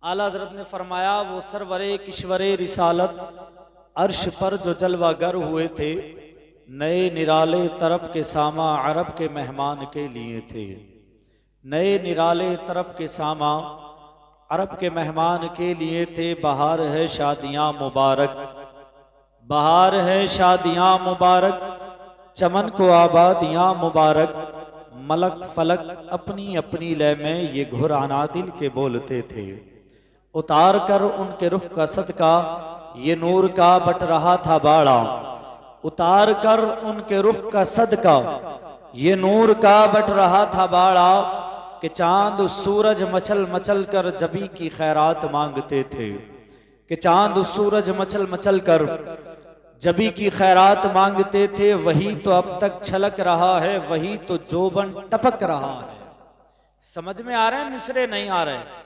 आला हज़रत ने फरमाया वो सरवरे किश्वरे रिसालत अर्श पर जो जलवागर हुए थे, नए निराले तरफ के सामा अरब के मेहमान के लिए थे। नए निराले तरफ के सामा अरब के मेहमान के लिए थे। बहार है शादियाँ मुबारक, बहार है शादियाँ मुबारक, चमन को आबादियाँ मुबारक। मलक फलक अपनी अपनी लय में ये घुराना दिल के बोलते थे। उतार कर उनके रुख का सदका ये नूर का बट रहा था बाड़ा। उतार कर उनके रुख का सदका ये नूर का बट रहा था बाड़ा। कि चांद सूरज मचल मचल कर जबी की खैरात मांगते थे। कि चांद सूरज मचल मचल कर जबी की खैरात मांगते थे। वही तो अब तक छलक रहा है, वही तो जोबन टपक रहा है। समझ में आ रहे हैं मिसरे? नहीं आ रहे?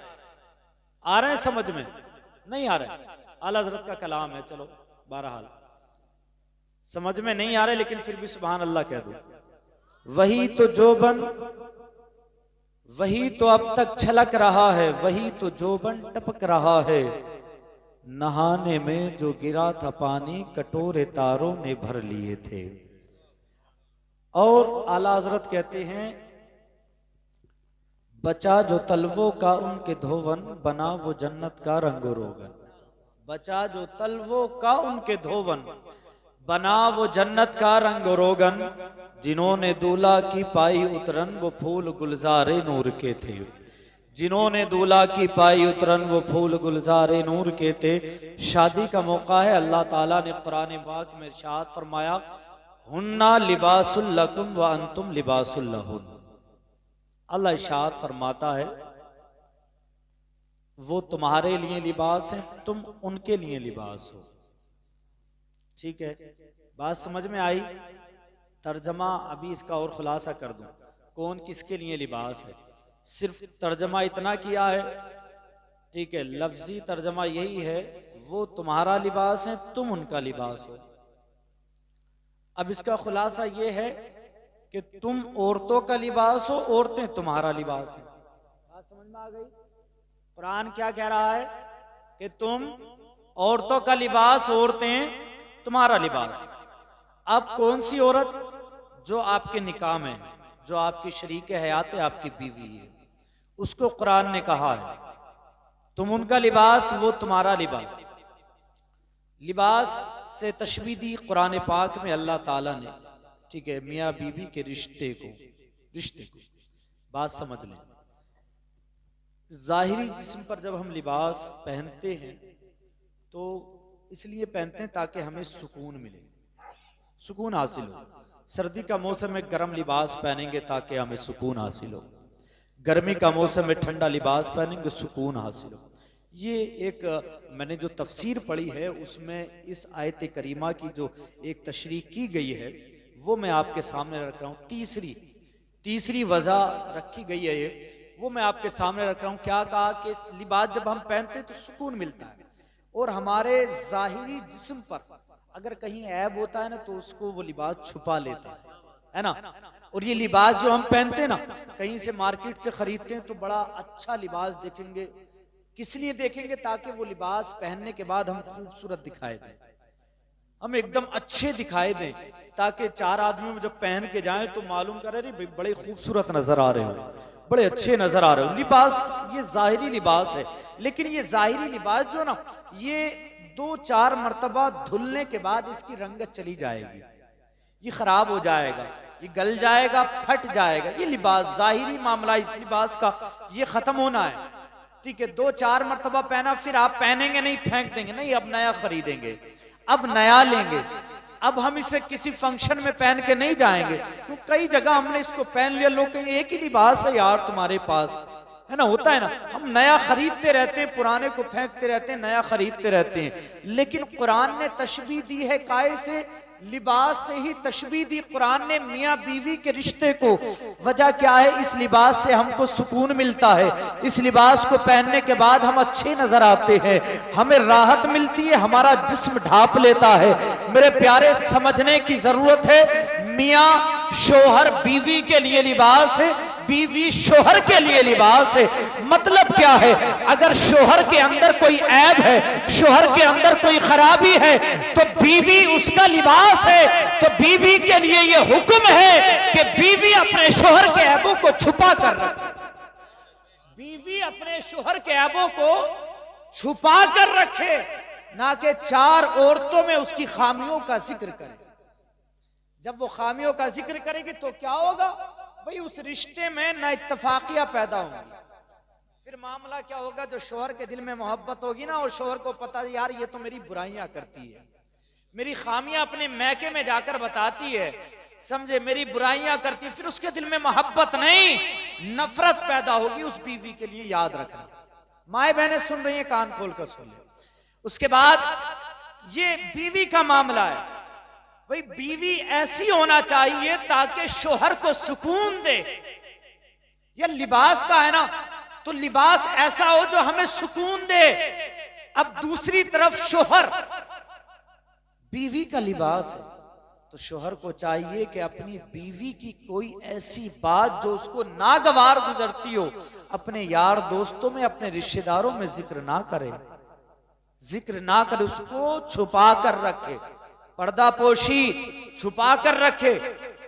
आ रहे हैं समझ में? नहीं आ रहे? आला हज़रत का कलाम है। चलो बहरहाल समझ में नहीं आ रहे, लेकिन फिर भी सुभान अल्लाह कह दो। वही तो जोबन, वही तो अब तक छलक रहा है, वही तो जोबन टपक रहा है। नहाने में जो गिरा था पानी कटोरे तारों ने भर लिए थे। और आला हज़रत कहते हैं बचा जो तलवों का उनके धोवन, बना वो जन्नत का रंगो रोगन। बचा जो तलवों का उनके धोवन, बना वो जन्नत का रंग रोगन। जिन्होंने दूल्हा की पाई उतरन वो फूल गुलजारे नूर के थे। जिन्होंने दूल्हा की पाई उतरन वो फूल गुलजारे नूर के थे। शादी का मौका है। अल्लाह ताला ने कुरान पाक में इरशाद फरमाया हुन्ना लिबासुल लकुम व अंतुम लिबासुल लहुन। अल्लाह इरशाद फरमाता है वो तुम्हारे लिए लिबास है, तुम उनके लिए लिबास हो। ठीक है, बात समझ में आई? तर्जमा अभी इसका और खुलासा कर दूं, कौन किसके लिए लिबास है। सिर्फ तर्जमा इतना किया है, ठीक है, लफ्जी तर्जमा यही है वो तुम्हारा लिबास है, तुम उनका लिबास हो। अब इसका खुलासा ये है कि तुम औरतों का लिबास हो, औरतें तुम्हारा लिबास है। बात समझ में आ गई? कुरान क्या कह रहा है कि तुम औरतों का लिबास, औरतें तुम्हारा लिबास। अब कौन सी औरत? जो आपके निकाह में है, जो आपकी शरीक हयात है, आपकी बीवी है, उसको कुरान ने कहा है तुम उनका लिबास, वो तुम्हारा लिबास। लिबास से तशबीह दी कुरान पाक में अल्लाह ताला ने, ठीक है, मियाँ बीवी के रिश्ते को बात समझ लें। जाहिरी जिस्म पर जब हम लिबास पहनते हैं तो इसलिए पहनते हैं ताकि हमें सुकून मिले, सुकून हासिल हो। सर्दी का मौसम में गर्म लिबास पहनेंगे ताकि हमें सुकून हासिल हो। गर्मी का मौसम में ठंडा लिबास पहनेंगे, सुकून हासिल हो। ये एक मैंने जो तफसीर पढ़ी है उसमें इस आयत करीमा की जो एक तशरीह की गई है वो मैं आपके सामने रख रहा हूँ। तीसरी वजह रखी गई है ये, वो मैं आपके सामने रख रहा हूँ। क्या कहा कि लिबास जब हम पहनते हैं तो सुकून मिलता है, और हमारे जाहिरी जिस्म पर अगर कहीं ऐब होता है ना तो उसको वो लिबास छुपा लेता है ना। और ये लिबास जो हम पहनते हैं ना, कहीं से मार्केट से खरीदते हैं तो बड़ा अच्छा लिबास देखेंगे। किस लिए देखेंगे? ताकि वो लिबास पहनने के बाद हम खूबसूरत दिखाई दें, हम एकदम अच्छे दिखाई दें, ताकि चार आदमियों में जब पहन के जाएं तो मालूम करे भाई बड़े खूबसूरत नजर आ रहे हो, बड़े अच्छे नजर आ रहे हो। लिबास ये जाहिरी लिबास है, लेकिन ये जाहिरी लिबास जो ना ये 2-4 मरतबा धुलने के बाद इसकी रंगत चली जाएगी, ये खराब हो जाएगा, ये गल जाएगा, फट जाएगा। ये लिबास जाहिरी मामला, इस लिबास का ये खत्म होना है। ठीक है, 2-4 मरतबा पहना, फिर आप पहनेंगे नहीं, फेंक देंगे नहीं, अब नया खरीदेंगे, अब नया लेंगे। अब हम इसे किसी फंक्शन में पहन के नहीं जाएंगे, क्योंकि कई जगह हमने इसको पहन लिया, लोग कहेंगे एक ही लिबास है यार तुम्हारे पास, है ना, होता है ना। हम नया खरीदते रहते हैं, पुराने को फेंकते रहते हैं, नया खरीदते रहते हैं। लेकिन कुरान ने तशबीह दी है काय से? लिबास से ही तशबीह दी कुरान ने मियाँ बीवी के रिश्ते को। वजह क्या है? इस लिबास से हमको सुकून मिलता है, इस लिबास को पहनने के बाद हम अच्छे नजर आते हैं, हमें राहत मिलती है, हमारा जिस्म ढांप लेता है। मेरे प्यारे, समझने की जरूरत है, मियाँ शोहर बीवी के लिए लिबास है, बीवी शोहर के लिए लिबास है। मतलब क्या है, अगर शोहर के अंदर कोई ऐब है, शोहर के अंदर कोई खराबी है, तो बीवी उसका लिबास है। तो बीवी के लिए यह हुक्म है कि बीवी अपने शोहर के ऐबों को छुपा कर रखे। बीवी अपने शोहर के ऐबों को छुपा कर रखे, ना कि चार औरतों में उसकी खामियों का जिक्र करे। जब वो खामियों का जिक्र करेगी तो क्या होगा भाई, उस रिश्ते में ना इत्तफाकियां पैदा होंगी। फिर मामला क्या होगा, जो शोहर के दिल में मोहब्बत होगी ना, और शोहर को पता यार ये तो मेरी बुराइयां करती है, मेरी खामियां अपने मैके में जाकर बताती है, समझे, मेरी बुराइयां करती है, फिर उसके दिल में मोहब्बत नहीं नफरत पैदा होगी उस बीवी के लिए। याद रखना, माए बहनें सुन रही हैं, कान खोल कर सुन ले। उसके बाद ये बीवी का मामला है भाई, बीवी ऐसी होना चाहिए ताकि शोहर को सुकून दे। या लिबास का है ना, तो लिबास ऐसा हो जो हमें सुकून दे। अब दूसरी तरफ शोहर बीवी का लिबास है, तो शोहर को चाहिए कि अपनी बीवी की कोई ऐसी बात जो उसको नागवार गुजरती हो, अपने यार दोस्तों में, अपने रिश्तेदारों में जिक्र ना करे, जिक्र ना कर, उसको छुपा कर रखे, पर्दा पोशी छुपा कर रखे,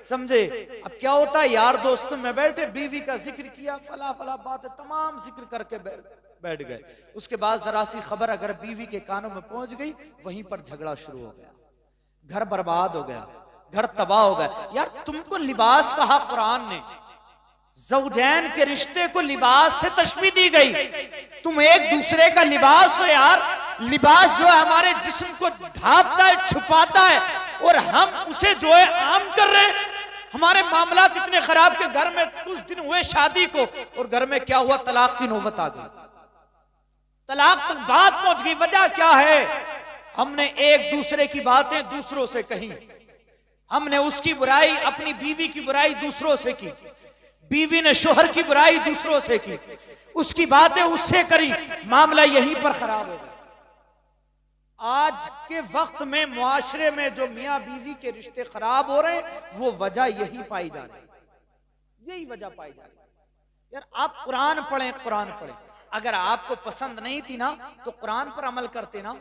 समझे। अब क्या होता है, यार दोस्तों में बैठे, बीवी का जिक्र किया, फला फला बात है, तमाम जिक्र करके बैठ गए। उसके बाद जरा सी खबर अगर बीवी के कानों में पहुंच गई, वहीं पर झगड़ा शुरू हो गया, घर बर्बाद हो गया, घर तबाह हो गया। यार तुमको लिबास कहा कुरान ने, ज़ौजैन के रिश्ते को लिबास से तशबीह दी गई, तुम एक दूसरे का लिबास हो। यार लिबास जो है हमारे जिस्म को ढांपता है, छुपाता है, और हम उसे जो है आम कर रहे हैं। हमारे मामलात इतने खराब के घर में कुछ दिन हुए शादी को, और घर में क्या हुआ, तलाक की नौबत आ गई, तलाक तक बात पहुंच गई। वजह क्या है, हमने एक दूसरे की बातें दूसरों से कही, हमने उसकी बुराई, अपनी बीवी की बुराई दूसरों से की, बीवी ने शोहर की बुराई दूसरों से की, उसकी बातें उससे करी, मामला यहीं पर खराब हो गया। आज के वक्त में मुआशरे में जो मियां बीवी के रिश्ते खराब हो रहे हैं, वो वजह यही पाई जा रही है, यही वजह पाई जा रही है। यार आप कुरान पढ़ें, कुरान पढ़ें, अगर आपको पसंद नहीं थी ना तो कुरान पर अमल करते ना।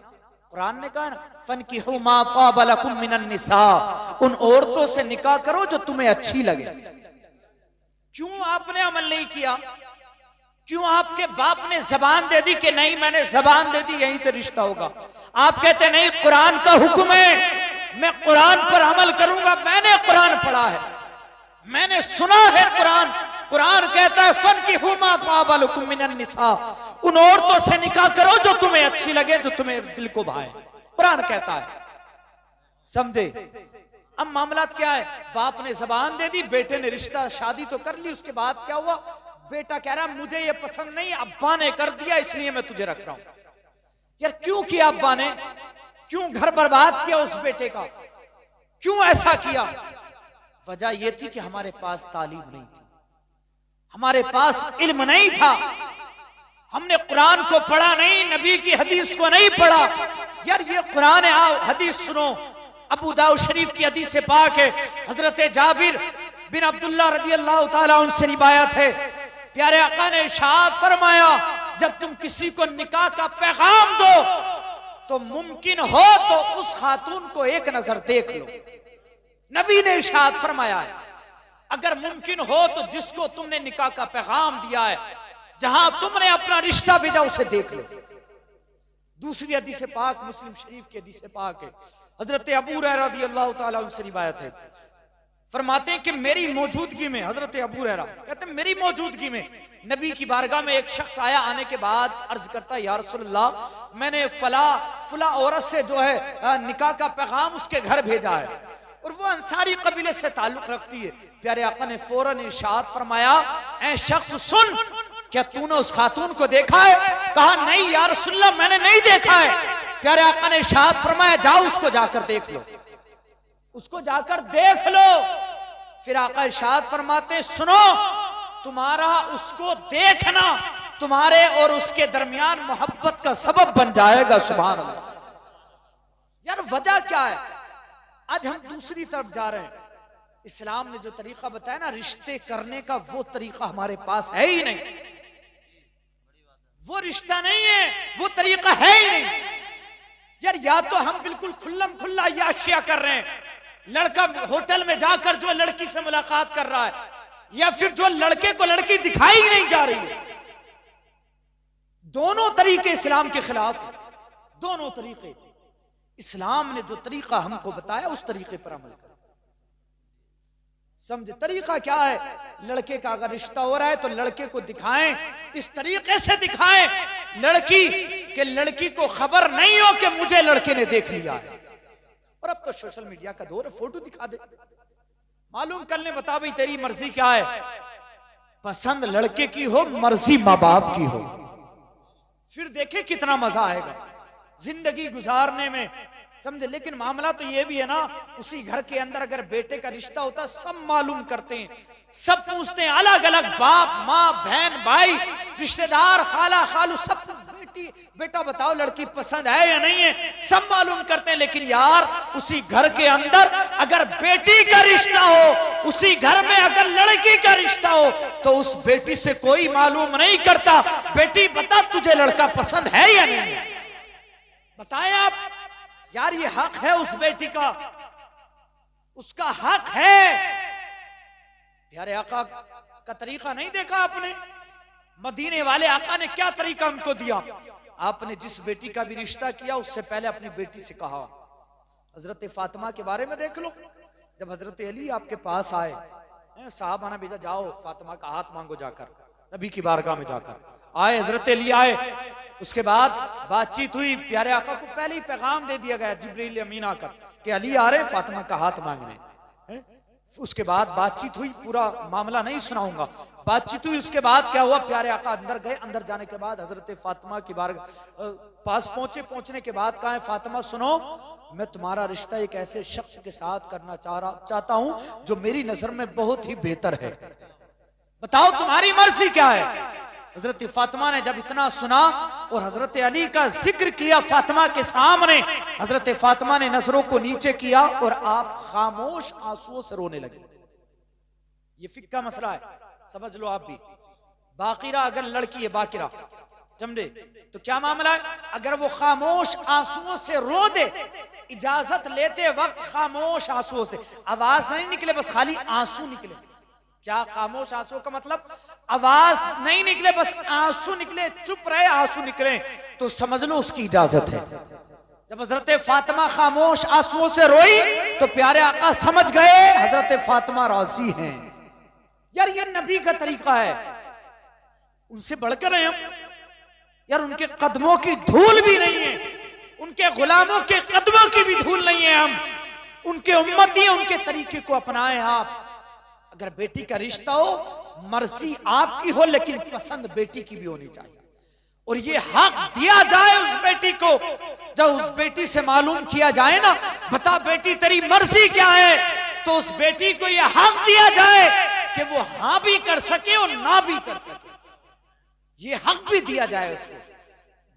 कुरान ने कहा ना, फनकिहू मा ताबा लकुम मिनन निसा, उन औरतों से निकाह करो जो तुम्हें अच्छी लगे। क्यों आपने अमल नहीं किया, क्यों आपके बाप ने जबान दे दी कि नहीं मैंने जबान दे दी यहीं से रिश्ता होगा, आप कहते नहीं कुरान का हुक्म है, मैं कुरान पर अमल करूंगा, मैंने कुरान पढ़ा है, मैंने सुना है कुरान। कुरान कहता है फनकिहू मा ताबा लकुम मिनन निसा, उन औरतों से निकाह करो जो तुम्हें अच्छी लगे, जो तुम्हें दिल को भाए, कुरान कहता है, समझे। अब मामला क्या है, बाप ने जबान दे दी, बेटे ने रिश्ता शादी तो कर ली, उसके बाद क्या हुआ, बेटा कह रहा मुझे ये पसंद नहीं, अब्बा ने कर दिया इसलिए मैं तुझे रख रहा हूं। यार क्यों किया अब्बा ने, क्यों घर बर्बाद किया उस बेटे का, क्यों ऐसा किया? वजह यह थी कि हमारे पास तालीम नहीं थी, हमारे पास इल्म नहीं था, हमने कुरान को पढ़ा नहीं, नबी की हदीस को नहीं पढ़ा। यार ये कुरान है, आओ हदीस सुनो। अबू दाऊद शरीफ की हदीस से पाक है, हजरत जाबिर बिन अब्दुल्लाह रज़ी अल्लाह ताला उनसे रिवायत है, प्यारे आका ने इरशाद फरमाया, जब तुम किसी को निकाह का पैगाम दो तो मुमकिन हो तो उस खातून को एक नजर देख लो। नबी ने इरशाद फरमाया है, अगर मुमकिन हो तो जिसको तुमने निकाह का पैगाम दिया है, जहां तुमने अपना रिश्ता भेजा, उसे देख लो। दूसरी हदीस पाक मुस्लिम शरीफ की हदीस पाक है, हजरत अबू हुरैरा रज़ी अल्लाह ताला उनसे रिवायत है, फरमाते हैं कि मेरी मौजूदगी में, हजरत अबू हुरैरा कहते हैं मेरी मौजूदगी में नबी की बारगाह में एक शख्स आया, आने के बाद अर्ज करता है या रसूलल्लाह मैंने फला औरत से जो है निकाह का पैगाम उसके घर भेजा है, और वो अंसारी कबीले से ताल्लुक रखती है। प्यारे आका ने फौरन इरशाद फरमाया, ऐ शख्स सुन, क्या तूने उस खातून को देखा है? कहा नहीं या रसूलल्लाह मैंने नहीं देखा है। प्यारे आका ने इरशाद फरमाया, जाओ उसको जाकर देख लो, उसको जाकर देख लो। फिर आका इरशाद फरमाते, सुनो, तुम्हारा उसको देखना तुम्हारे और उसके दरमियान मोहब्बत का सबब बन जाएगा। सुभान अल्लाह। यार वजह क्या है, आज हम दूसरी तरफ जा रहे हैं, इस्लाम ने जो तरीका बताया ना रिश्ते करने का, वो तरीका हमारे पास है ही नहीं। वो रिश्ता नहीं है, वो तरीका है ही नहीं यार। या तो हम बिल्कुल खुल्लम खुल्ला याशिया कर रहे हैं, लड़का होटल में जाकर जो लड़की से मुलाकात कर रहा है, या फिर जो लड़के को लड़की दिखाई ही नहीं जा रही है। दोनों तरीके इस्लाम के खिलाफ है, दोनों तरीके। इस्लाम ने जो तरीका हमको बताया उस तरीके पर अमल करें। समझे तरीका क्या है? लड़के का अगर रिश्ता हो रहा है तो लड़के को दिखाएं, इस तरीके से दिखाएं लड़की को खबर नहीं हो कि मुझे लड़के ने देख लिया है। और अब तो सोशल मीडिया का दौर है, फोटो दिखा दे, मालूम कर ले, बता भाई तेरी मर्जी क्या है। पसंद लड़के की हो, मर्जी माँ बाप की हो, फिर देखे कितना मजा आएगा जिंदगी गुजारने में। समझे? लेकिन मामला तो ये भी है ना, उसी घर के अंदर अगर बेटे का रिश्ता होता, सब मालूम करते हैं, सब पूछते हैं, अलग अलग बाप माँ बहन भाई रिश्तेदार खाला खालू सब, बेटी बेटा बताओ लड़की पसंद है या नहीं है, सब मालूम करते हैं। लेकिन यार उसी घर के अंदर अगर बेटी का रिश्ता हो, उसी घर में अगर लड़की का रिश्ता हो, तो उस बेटी से कोई मालूम नहीं करता, बेटी बता तुझे लड़का पसंद है या नहीं, बताएं आप। यार ये हक है उस बेटी का, उसका हक है। प्यारे आका का तरीका नहीं देखा आपने? मदीने वाले आका ने क्या तरीका हमको दिया। आपने जिस बेटी का भी रिश्ता किया उससे पहले अपनी बेटी से कहा। हजरत फातिमा के बारे में देख लो, जब हजरत अली आपके पास आए, साहबा ने भेजा जाओ फातिमा का हाथ मांगो जाकर, नबी की बारगाह में जाकर। आए हजरत अली आए, उसके बाद बातचीत हुई, प्यारे आका को पहले ही पैगाम दे दिया गया जिब्रील अमीन आकर कि अली आ रहे फातिमा का हाथ मांगने। उसके बाद बातचीत हुई, पूरा मामला नहीं सुनाऊंगा, बातचीत हुई। उसके बाद क्या हुआ, प्यारे आका अंदर गए, अंदर जाने के बाद हजरत फातिमा की बारगाह पास पहुंचे। पहुंचने के बाद कहा, फातिमा सुनो, मैं तुम्हारा रिश्ता एक ऐसे शख्स के साथ करना चाहता हूं जो मेरी नजर में बहुत ही बेहतर है, बताओ तुम्हारी मर्जी क्या है। हजरत फातिमा ने जब इतना सुना और हजरत अली का जिक्र किया फातिमा के सामने, हजरत फातिमा ने नजरों को नीचे किया और आप खामोश आंसुओं से रोने लगे। ये फिक्र का मसला है, समझ लो आप भी। बाकिरा अगर लड़की है, बाकिरा समझे, तो क्या मामला है? अगर वो खामोश आंसुओं से रो दे, इजाजत लेते वक्त खामोश आंसुओं से, आवाज नहीं निकले, बस खाली आंसू निकले। क्या खामोश आंसू का मतलब? आवाज नहीं निकले, बस आंसू निकले, चुप रहे आंसू निकले, तो समझ लो उसकी इजाजत है। जब हजरत फातिमा खामोश आंसुओं से रोई तो प्यारे आका समझ गए हजरत फातिमा राजी हैं। यार ये नबी का तरीका है, उनसे बढ़कर हैं हम यार, उनके कदमों की धूल भी नहीं है, उनके गुलामों के कदमों की भी धूल नहीं है, हम उनके उम्मती, उनके तरीके को अपनाएं आप। अगर बेटी का रिश्ता हो, मर्जी आपकी हो, लेकिन पसंद बेटी की भी होनी चाहिए, और ये हक दिया जाए उस बेटी को। जब उस बेटी से मालूम किया जाए ना, बता बेटी तेरी मर्जी क्या है, तो उस बेटी को ये हक दिया जाए कि वो हाँ भी कर सके और ना भी कर सके, ये हक भी दिया जाए उसको,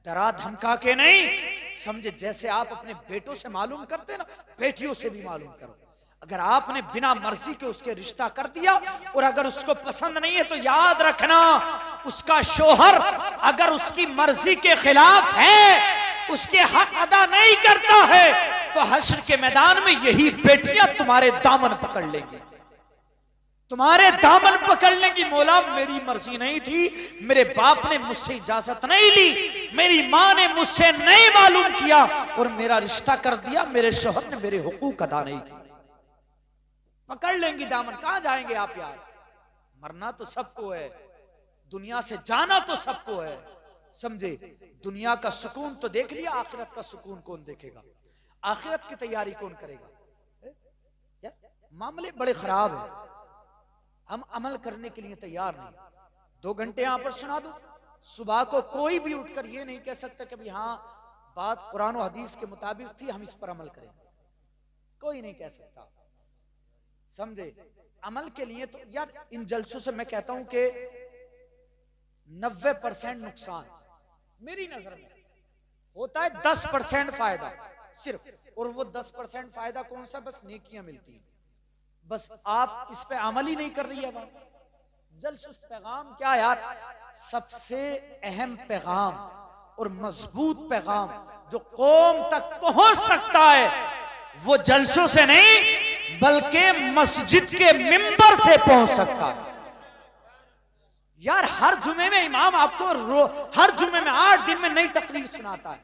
डरा धमका के नहीं। समझे? जैसे आप अपने बेटों से मालूम करते ना, बेटियों से भी मालूम करो। अगर आपने बिना मर्जी के उसके रिश्ता कर दिया और अगर उसको पसंद नहीं है, तो याद रखना उसका शोहर अगर उसकी मर्जी के खिलाफ है, उसके हक अदा नहीं करता है, तो हश्र के मैदान में यही बेटियां तुम्हारे दामन पकड़ लेंगी, तुम्हारे दामन पकड़ लेंगी। मौला मेरी मर्जी नहीं थी, मेरे बाप ने मुझसे इजाजत नहीं ली, मेरी माँ ने मुझसे नहीं मालूम किया और मेरा रिश्ता कर दिया, मेरे शोहर ने मेरे हुकूक अदा नहीं किए, पकड़ लेंगी दामन। कहां जाएंगे आप यार? मरना तो सबको है, दुनिया से जाना तो सबको है। समझे? दुनिया का सुकून तो देख लिया, आखिरत का सुकून कौन देखेगा? आखिरत की तैयारी कौन करेगा? यार मामले बड़े खराब है, हम अमल करने के लिए तैयार नहीं। 2 घंटे यहां पर सुना दो, सुबह को कोई भी उठकर ये नहीं कह सकता कि हाँ बात कुरान और हदीस के मुताबिक थी, हम इस पर अमल करेंगे, कोई नहीं कह सकता। समझे? अमल के लिए तो यार इन जलसों से मैं कहता हूं कि 90% नुकसान मेरी नजर में होता है, 10% फायदा सिर्फ, और वो 10% फायदा कौन सा? बस नेकियां मिलती हैं, बस आप इस पे अमल ही नहीं कर रही है। जलसों से पैगाम क्या यार? सबसे अहम पैगाम और मजबूत पैगाम जो कौम तक पहुंच सकता है वो जलसों से नहीं बल्कि मस्जिद के मिंबर से पहुंच सकता है। यार हर जुमे में इमाम आपको हर जुमे में 8 दिन में नई तकरीर सुनाता है,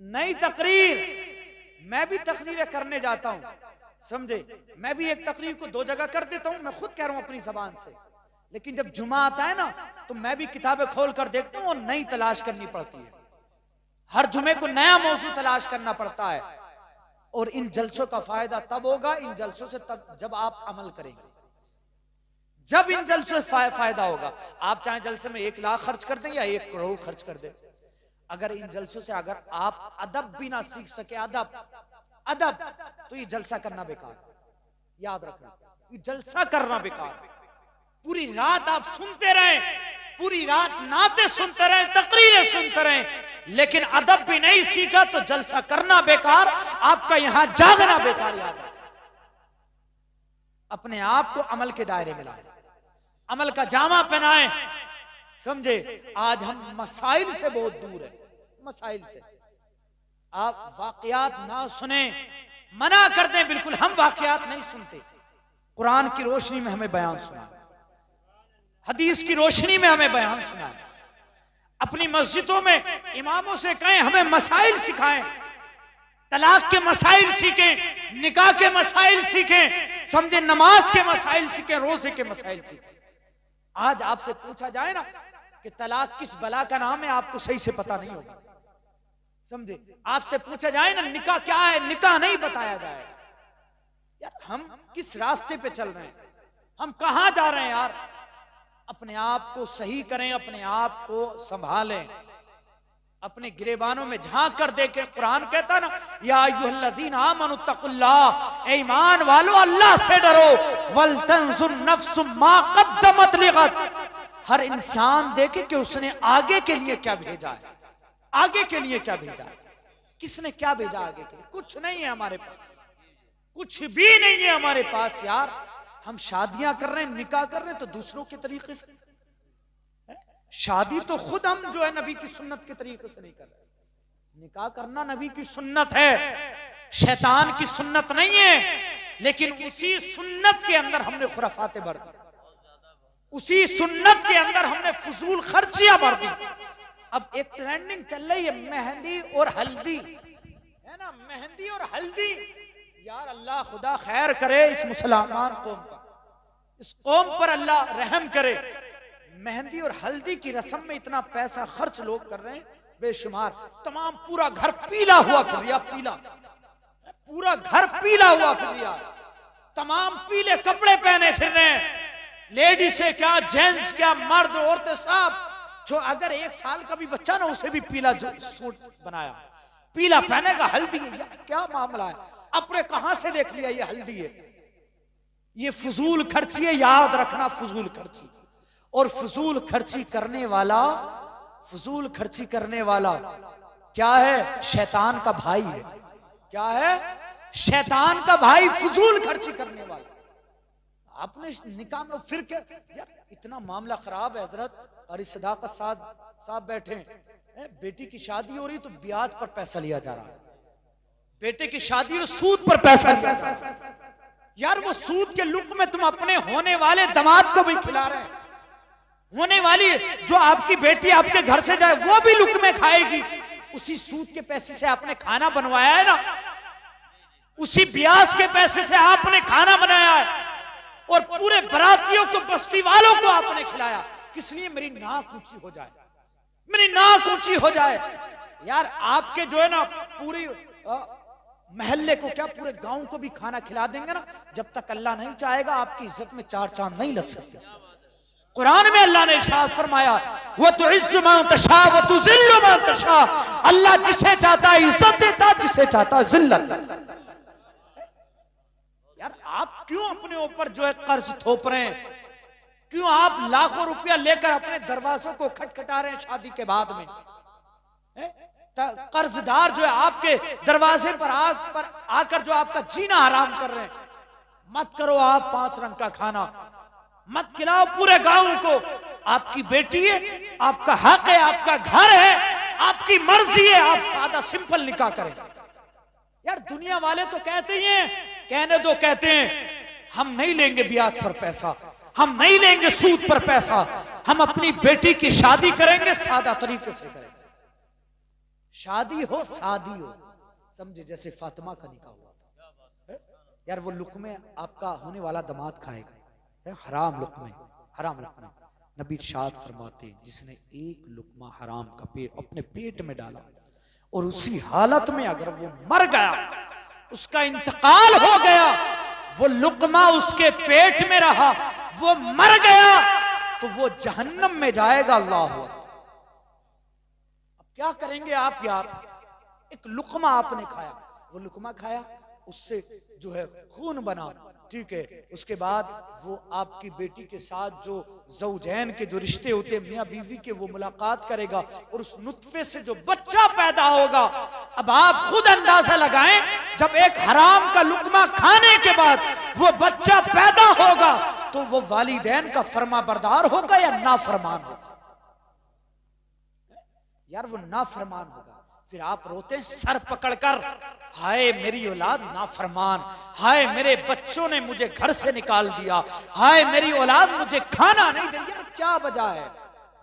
नई तकरीर। मैं भी तकरीरें करने जाता हूं, समझे? मैं भी एक तकरीर को 2 जगह कर देता हूं, मैं खुद कह रहा हूं अपनी जबान से। लेकिन जब जुमा आता है ना तो मैं भी किताबें खोल कर देखता हूं और नई तलाश करनी पड़ती है। हर जुमे को नया मौजू तलाश करना पड़ता है। और इन जलसों का फायदा तब होगा, इन जलसों से तब जब आप अमल करेंगे, जब इन जलसों से फायदा होगा। आप चाहे जलसे में 1 लाख खर्च कर दें या 1 करोड़ खर्च कर दें, अगर इन जलसों से अगर आप अदब भी ना सीख सके, अदब तो ये जलसा करना बेकार। याद रखना, ये जलसा करना बेकार। पूरी रात आप सुनते रहें, पूरी रात नाते सुनते रहें, तकरीरें सुनते रहें, लेकिन अदब भी नहीं सीखा तो जलसा करना बेकार, आपका यहां जागना बेकार। याद रखें, अपने आप को अमल के दायरे में लाएं, अमल का जामा पहनाएं, समझे? आज हम मसाइल से बहुत दूर हैं, मसाइल से। आप वाकयात ना सुने, मना कर दें बिल्कुल, हम वाकयात नहीं सुनते। कुरान की रोशनी में हमें बयान सुना, हदीस की रोशनी में हमें बयान सुना। अपनी मस्जिदों में इमामों से कहें हमें मसाइल सिखाएं, तलाक के मसाइल सीखें, निकाह के मसाइल सीखें, समझे? नमाज के मसाइल सीखें, रोजे के मसाइल सीखें। आज आपसे पूछा जाए ना कि तलाक किस बला का नाम है, आपको सही से पता नहीं होगा, समझे? आपसे पूछा जाए ना निकाह क्या है, निकाह नहीं बताया जाए। यार हम किस रास्ते पे चल रहे हैं, हम कहां जा रहे हैं यार? अपने आप को सही करें, अपने आप को संभालें, अपने गिरेबानों में झांक कर देखें। कुरान कहता ना, या अय्युहल्लज़ीना आमनुत्तकुल्लाह, ए ईमान वालो अल्लाह से डरो, वल तंजुर नफ्सुम मा क़द्दमत लिग़द, हर इंसान देखे कि उसने आगे के लिए क्या भेजा है, आगे के लिए क्या भेजा है। किसने क्या भेजा आगे के लिए? कुछ नहीं है हमारे पास, कुछ भी नहीं है हमारे पास। यार हम शादियां कर रहे हैं, निकाह कर रहे हैं तो दूसरों के तरीके से, शादी तो खुद हम जो है नबी की सुन्नत के तरीके से नहीं कर रहे। निकाह करना नबी की सुन्नत है, शैतान की सुन्नत नहीं है। लेकिन उसी सुन्नत के अंदर हमने खुराफाते भर दी, उसी सुन्नत के अंदर हमने फजूल खर्चियां भर दी। अब एक ट्रेंडिंग चल रही है मेहंदी और हल्दी, है ना? मेहंदी और हल्दी। यार अल्लाह खुदा खैर करे इस मुसलमान कौम पर, इस कौम पर अल्लाह रहम करे। मेहंदी और हल्दी की रस्म में इतना पैसा खर्च लोग कर रहे हैं बेशुमार। तमाम पूरा घर पीला हुआ फिर रिया, पीला, पूरा घर पीला हुआ फिर रिया, तमाम पीले कपड़े पहने फिर रहे हैं। लेडीज से क्या, जेंट्स क्या, मर्द औरतें सब। जो अगर 1 साल का भी बच्चा ना, उसे भी पीला सूट बनाया, पीला पहनेगा, हल्दी। यार क्या मामला है? अपने कहां से देख लिया ये हल्दी है? ये फजूल खर्ची है, याद रखना, फजूल खर्ची। और फजूल खर्ची करने वाला, फजूल खर्ची करने वाला क्या है? शैतान का भाई है। क्या है? शैतान का भाई, फजूल खर्ची करने वाला। आपने निकाह में फिर क्या यार, इतना मामला खराब है हजरत। और इस सदाकत साहब बैठे हैं, बेटी की शादी हो रही तो ब्याज पर पैसा लिया जा रहा है, बेटे की शादी में सूद पर पैसा लिया जा रहा है। यार वो सूद के लुक में तुम अपने होने वाले दामाद को भी खिला रहे हैं, होने वाली जो आपकी बेटी आपके घर से जाए वो भी लुक में खाएगी। उसी सूद के पैसे से आपने खाना बनवाया है ना, उसी ब्याज के पैसे से आपने खाना बनाया है और पूरे बरातियों को, बस्ती वालों को आपने खिलाया। किस लिए? मेरी नाक ऊंची हो जाए, मेरी नाक ऊंची हो जाए। यार आपके जो है ना पूरी महल्ले को क्या, पूरे गांव को भी खाना खिला देंगे ना, जब तक अल्लाह नहीं चाहेगा आपकी इज्जत में 4 चांद नहीं लग सकते। कुरान में अल्लाह ने इरशाद फरमाया, वो तो इज्जु मन तशा व तुज़िल्लु मन तशा, अल्लाह जिसे चाहता है इज्जत देता, जिसे चाहता है जिल्लत। यार आप क्यों अपने ऊपर जो है कर्ज थोप रहे हैं? क्यों आप लाखों रुपया लेकर अपने दरवाजों को खटखटा रहे हैं शादी के बाद में? कर्जदार जो है आपके दरवाजे पर आकर जो आपका जीना हराम कर रहे हैं, मत करो आप 5 रंग का खाना, मत खिलाओ पूरे गांव को। आपकी बेटी है, आपका हक है, आपका घर है, आपकी मर्जी है, आप सादा सिंपल निकाह करें। यार दुनिया वाले तो कहते ही हैं, कहने दो, कहते हैं हम नहीं लेंगे ब्याज पर पैसा, हम नहीं लेंगे सूद पर पैसा, हम अपनी बेटी की शादी करेंगे सादा तरीके से करेंगे। शादी हो शादी हो, समझे, जैसे फातिमा का निकाह हुआ था। यार वो लुकमे आपका होने वाला दामाद खाएगा, हराम लुकमे, हराम लुकमे। नबी इरशाद फरमाते हैं जिसने एक लुकमा हराम का अपने पेट में डाला और उसी हालत में अगर वो मर गया, उसका इंतकाल हो गया, वो लुकमा उसके पेट में रहा, वो मर गया, तो वो जहन्नम में जाएगा। अल्लाह अकबर। अब क्या करेंगे आप यार? एक लुकमा आपने खाया, वो लुकमा खाया, उससे जो है खून बना, ठीक है, उसके बाद वो आपकी बेटी के साथ जो ज़ौजैन के जो रिश्ते होते हैं मियां बीवी के, वो मुलाकात करेगा और उस नुत्फे से जो बच्चा पैदा होगा। अब आप खुद अंदाजा लगाएं, जब एक हराम का लुकमा खाने के बाद वो बच्चा पैदा होगा तो वो वालिदैन का फरमा बरदार होगा या नाफरमान होगा? यार वो नाफरमान होगा। फिर आप रोते हैं सर पकड़कर, हाय मेरी औलाद नाफरमान, हाय मेरे बच्चों ने मुझे घर से निकाल दिया, हाय मेरी औलाद मुझे खाना नहीं दे। यार क्या वजह है?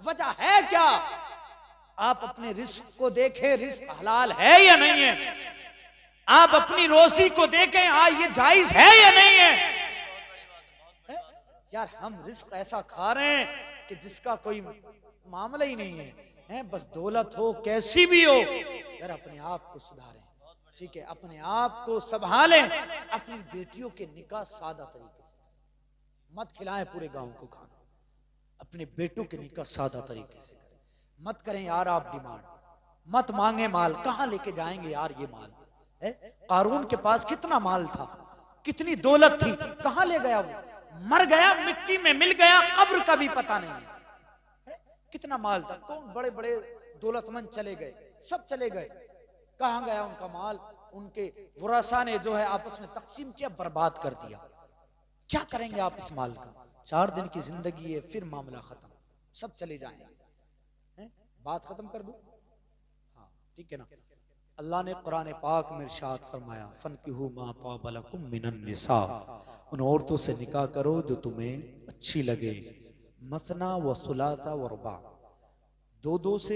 वजह है क्या? आप अपने रिस्क को देखें, रिस्क हलाल है या नहीं है? आप अपनी रोजी को देखें, हाँ ये जायज है या नहीं है? यार हम रिस्क ऐसा खा रहे हैं कि जिसका कोई मामला ही नहीं है, बस दौलत हो कैसी भी हो। यार अपने आप को सुधारें, ठीक है, अपने आप को संभालें, अपनी बेटियों के निकाह सादा तरीके से मत खिलाएं पूरे गांव को खाना, अपने बेटों के निकाह सादा तरीके से करें, मत करें यार आप डिमांड, मत मांगे माल। कहां लेके जाएंगे यार ये माल? कारून के पास कितना माल था, कितनी दौलत थी, कहां ले गया वो? मर गया, मिट्टी में मिल गया, कब्र का भी पता नहीं है। कितना माल था, कौन बड़े बड़े दौलतमंद चले गए, सब चले गए, कहां गया उनका माल? उनके वरासा ने जो है आपस में तकसीम किया, बर्बाद कर दिया। क्या करेंगे आप इस माल का? 4 दिन की जिंदगी है, फिर मामला खत्म, सब चले जाएंगे। बात खत्म कर दूं? हाँ ठीक है ना। अल्लाह ने कुरान पाक में इरशाद फरमाया, फनकिहू मा ताब लकुम मिनन निसा, उन औरतों से निकाह करो जो तुम्हें अच्छी लगे, मसना व सुलासा व रुबा, 2-2 से